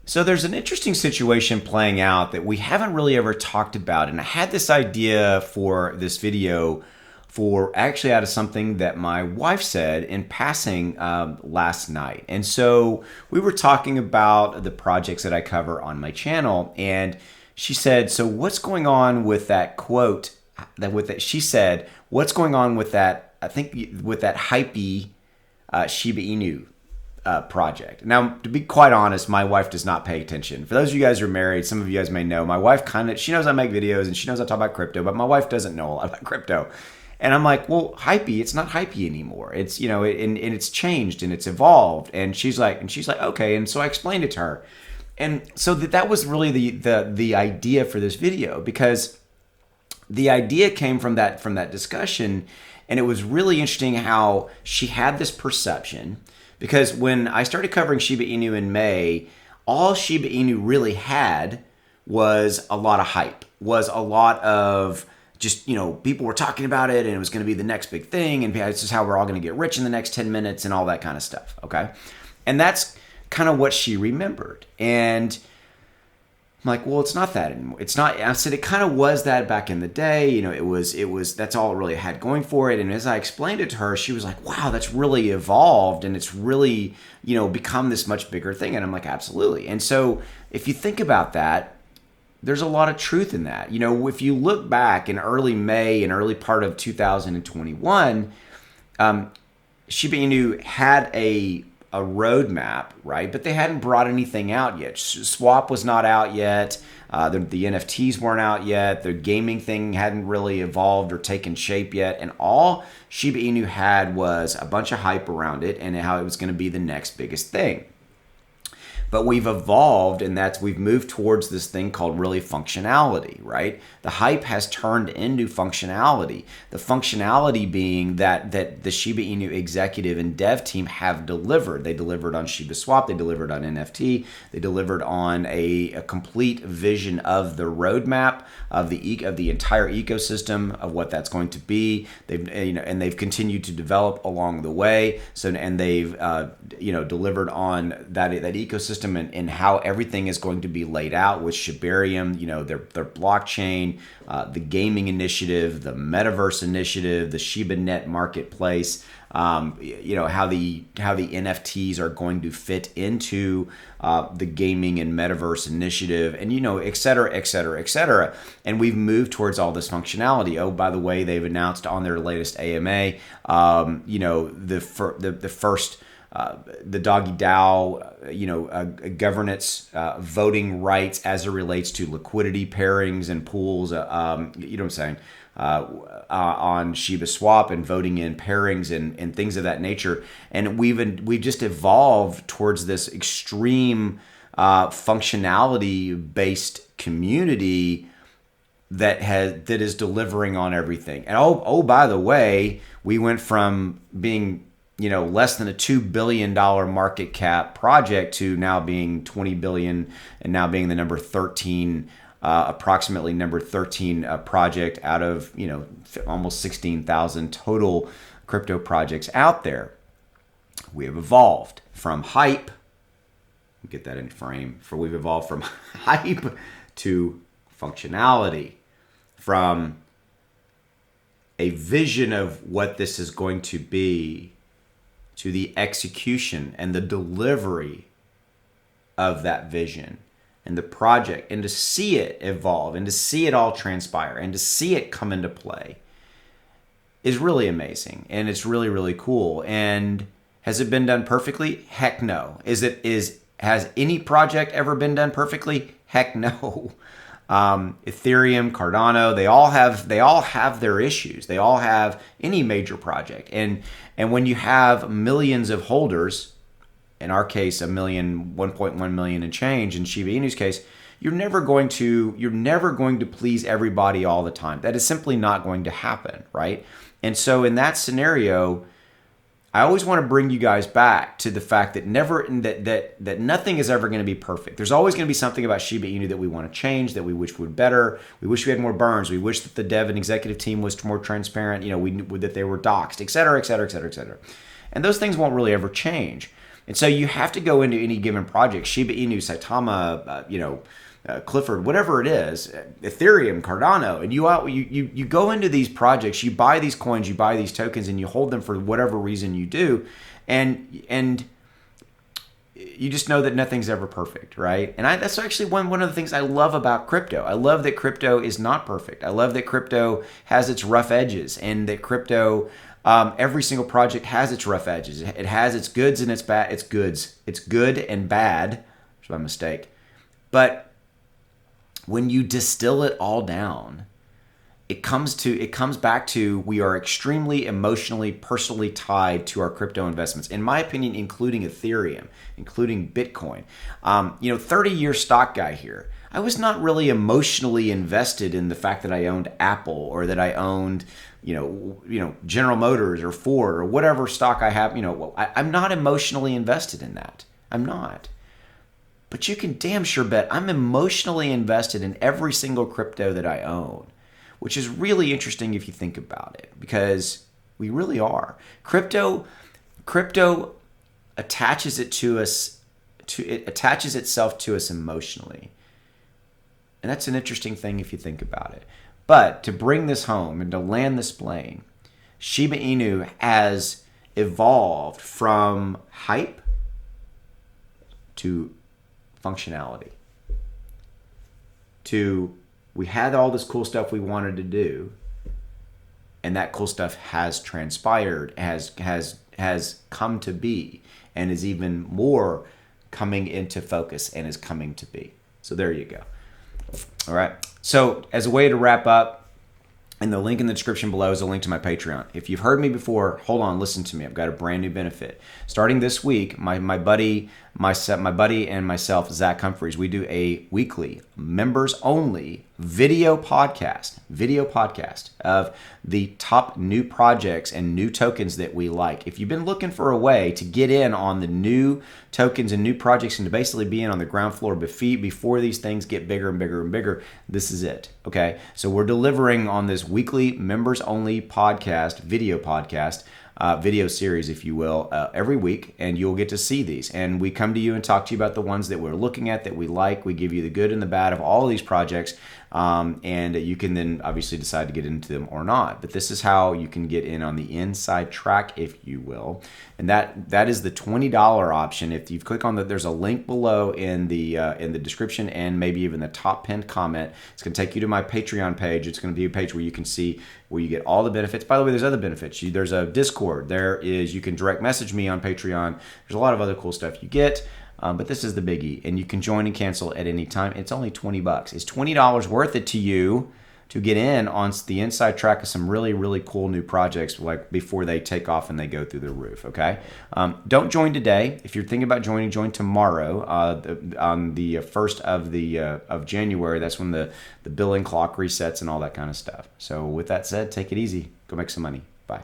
So there's an interesting situation playing out that we haven't really ever talked about. And I had this idea for this video for actually out of something that my wife said in passing last night. And so we were talking about the projects that I cover on my channel. And she said, so what's going on with that quote she said, what's going on with that, I think with that hypey Shiba Inu project. Now, to be quite honest, my wife does not pay attention. For those of you guys who are married, some of you guys may know, my wife she knows I make videos and she knows I talk about crypto, but my wife doesn't know a lot about crypto. And I'm like, well, hypey, it's not hypey anymore. It's, and it's changed and it's evolved. And she's like, okay. And so I explained it to her. And so that was really the idea for this video, because the idea came from that discussion. And it was really interesting how she had this perception, because when I started covering Shiba Inu in May, all Shiba Inu really had was a lot of hype, was a lot of just, people were talking about it and it was going to be the next big thing. And this is how we're all going to get rich in the next 10 minutes and all that kind of stuff. Okay. And that's kind of what she remembered. And I'm like, well, it's not that anymore. It's not. I said it kind of was that back in the day. It was. That's all it really had going for it. And as I explained it to her, she was like, "Wow, that's really evolved, and it's really, become this much bigger thing." And I'm like, "Absolutely." And so, if you think about that, there's a lot of truth in that. If you look back in early May and early part of 2021, Shiba Inu had a roadmap, right? But they hadn't brought anything out yet. Swap was not out yet. The NFTs weren't out yet. The gaming thing hadn't really evolved or taken shape yet. And all Shiba Inu had was a bunch of hype around it and how it was going to be the next biggest thing. But we've evolved, and we've moved towards this thing called really functionality, right? The hype has turned into functionality. The functionality being that the Shiba Inu executive and dev team have delivered. They delivered on Shiba Swap. They delivered on NFT. They delivered on a complete vision of the roadmap of the entire ecosystem of what that's going to be. They've continued to develop along the way. They've delivered on that ecosystem. And how everything is going to be laid out with Shibarium, their blockchain, the gaming initiative, the metaverse initiative, the ShibaNet marketplace, how the NFTs are going to fit into the gaming and metaverse initiative, and et cetera, et cetera, et cetera. And we've moved towards all this functionality. Oh, by the way, they've announced on their latest AMA, the first. The Doggy DAO, governance, voting rights as it relates to liquidity pairings and pools, what I'm saying, on Shiba Swap and voting in pairings and things of that nature. And we've just evolved towards this extreme functionality-based community that is delivering on everything. And by the way, we went from being less than a $2 billion market cap project to now being 20 billion and now being the number 13, approximately number 13 project out of, almost 16,000 total crypto projects out there. We have evolved from hype, get that in frame, we've evolved from hype to functionality, from a vision of what this is going to be to the execution and the delivery of that vision and the project, and to see it evolve and to see it all transpire and to see it come into play is really amazing. And it's really, really cool. And has it been done perfectly? Heck no. Has any project ever been done perfectly? Heck no. Ethereum, Cardano, they all have their issues. They all have any major project. And when you have millions of holders, in our case, 1.1 million and change, in Shiba Inu's case, you're never going to please everybody all the time. That is simply not going to happen, right? And so in that scenario, I always want to bring you guys back to the fact that that nothing is ever going to be perfect. There's always going to be something about Shiba Inu that we want to change, that we wish would better. We wish we had more burns. We wish that the dev and executive team was more transparent. That they were doxxed, et cetera, et cetera, et cetera, et cetera. And those things won't really ever change. And so you have to go into any given project, Shiba Inu, Saitama, Clifford, whatever it is, Ethereum, Cardano, and you go into these projects, you buy these coins, you buy these tokens, and you hold them for whatever reason you do, and you just know that nothing's ever perfect, right? And that's actually one of the things I love about crypto. I love that crypto is not perfect. I love that crypto has its rough edges, and that crypto, every single project has its rough edges. It has its goods and its bad. It's goods. It's good and bad. It's my mistake. But when you distill it all down, it comes back to we are extremely emotionally, personally tied to our crypto investments. In my opinion, including Ethereum, including Bitcoin. 30-year stock guy here. I was not really emotionally invested in the fact that I owned Apple or that I owned, General Motors or Ford or whatever stock I have. I'm not emotionally invested in that. I'm not. But you can damn sure bet I'm emotionally invested in every single crypto that I own, which is really interesting if you think about it, because we really are. Crypto attaches itself to us emotionally. And that's an interesting thing if you think about it. But to bring this home and to land this plane, Shiba Inu has evolved from hype to functionality. We had all this cool stuff we wanted to do, and that cool stuff has transpired, has come to be, and is even more coming into focus and is coming to be. So there you go. All right. So as a way to wrap up, and the link in the description below is a link to my Patreon. If you've heard me before, hold on, listen to me. I've got a brand new benefit. Starting this week, my buddy and myself, Zach Humphreys, we do a weekly members-only video podcast of the top new projects and new tokens that we like. If you've been looking for a way to get in on the new tokens and new projects and to basically be in on the ground floor before these things get bigger and bigger and bigger, this is it. Okay, so we're delivering on this weekly members-only video series, if you will, every week, and you'll get to see these. And we come to you and talk to you about the ones that we're looking at, that we like. We give you the good and the bad of all of these projects, and you can then obviously decide to get into them or not. But this is how you can get in on the inside track, if you will. And that is the $20 option. If you click on there's a link below in the description and maybe even the top pinned comment. It's going to take you to my Patreon page. It's going to be a page where you can see where you get all the benefits. By the way, there's other benefits. There's a Discord. You can direct message me on Patreon. There's a lot of other cool stuff you get. But this is the biggie, and you can join and cancel at any time. It's only $20. Is $20 worth it to you to get in on the inside track of some really, really cool new projects, like before they take off and they go through the roof? Okay. Don't join today. If you're thinking about joining, join tomorrow on the 1st of January. That's when the billing clock resets and all that kind of stuff. So with that said, take it easy. Go make some money. Bye.